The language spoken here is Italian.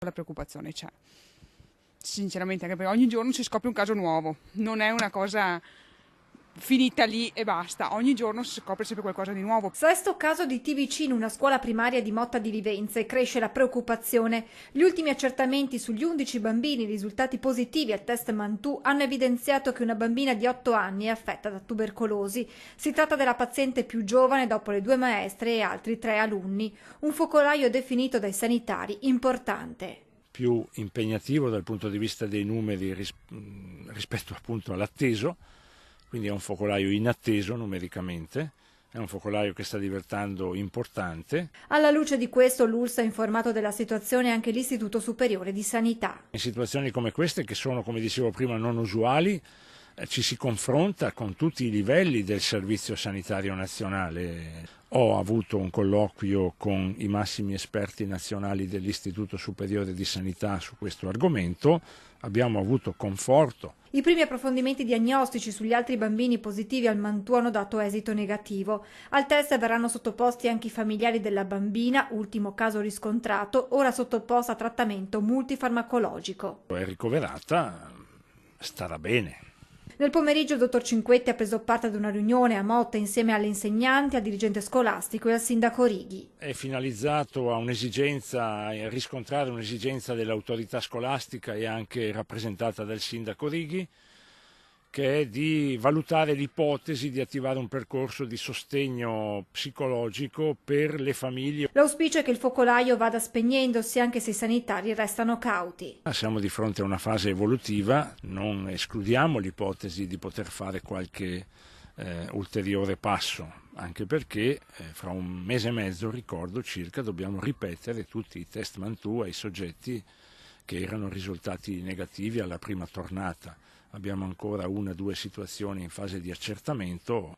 La preoccupazione c'è, sinceramente, anche perché ogni giorno si scopre un caso nuovo, non è una cosa finita lì e basta, ogni giorno si scopre sempre qualcosa di nuovo. Sesto caso di TBC in una scuola primaria di Motta di Livenza e cresce la preoccupazione. Gli ultimi accertamenti sugli 11 bambini risultati positivi al test Mantù hanno evidenziato che una bambina di 8 anni è affetta da tubercolosi. Si tratta della paziente più giovane dopo le 2 maestre e altri 3 alunni. Un focolaio definito dai sanitari importante. Più impegnativo dal punto di vista dei numeri rispetto appunto all'atteso. Quindi è un focolaio inatteso numericamente, è un focolaio che sta diventando importante. Alla luce di questo l'ULSS ha informato della situazione anche l'Istituto Superiore di Sanità. In situazioni come queste, che sono, come dicevo prima, non usuali, ci si confronta con tutti i livelli del Servizio Sanitario Nazionale. Ho avuto un colloquio con i massimi esperti nazionali dell'Istituto Superiore di Sanità su questo argomento, abbiamo avuto conforto. I primi approfondimenti diagnostici sugli altri bambini positivi al Mantù hanno dato esito negativo. Al test verranno sottoposti anche i familiari della bambina, ultimo caso riscontrato, ora sottoposta a trattamento multifarmacologico. È ricoverata, starà bene. Nel pomeriggio il dottor Cinquetti ha preso parte ad una riunione a Motta insieme alle insegnanti, al dirigente scolastico e al sindaco Righi. È finalizzato a un'esigenza, a riscontrare un'esigenza dell'autorità scolastica e anche rappresentata dal sindaco Righi, che è di valutare l'ipotesi di attivare un percorso di sostegno psicologico per le famiglie. L'auspicio è che il focolaio vada spegnendosi anche se i sanitari restano cauti. Siamo di fronte a una fase evolutiva, non escludiamo l'ipotesi di poter fare qualche ulteriore passo, anche perché fra un mese e mezzo, ricordo circa, dobbiamo ripetere tutti i test Mantù ai soggetti che erano risultati negativi alla prima tornata. Abbiamo ancora 1 o 2 situazioni in fase di accertamento.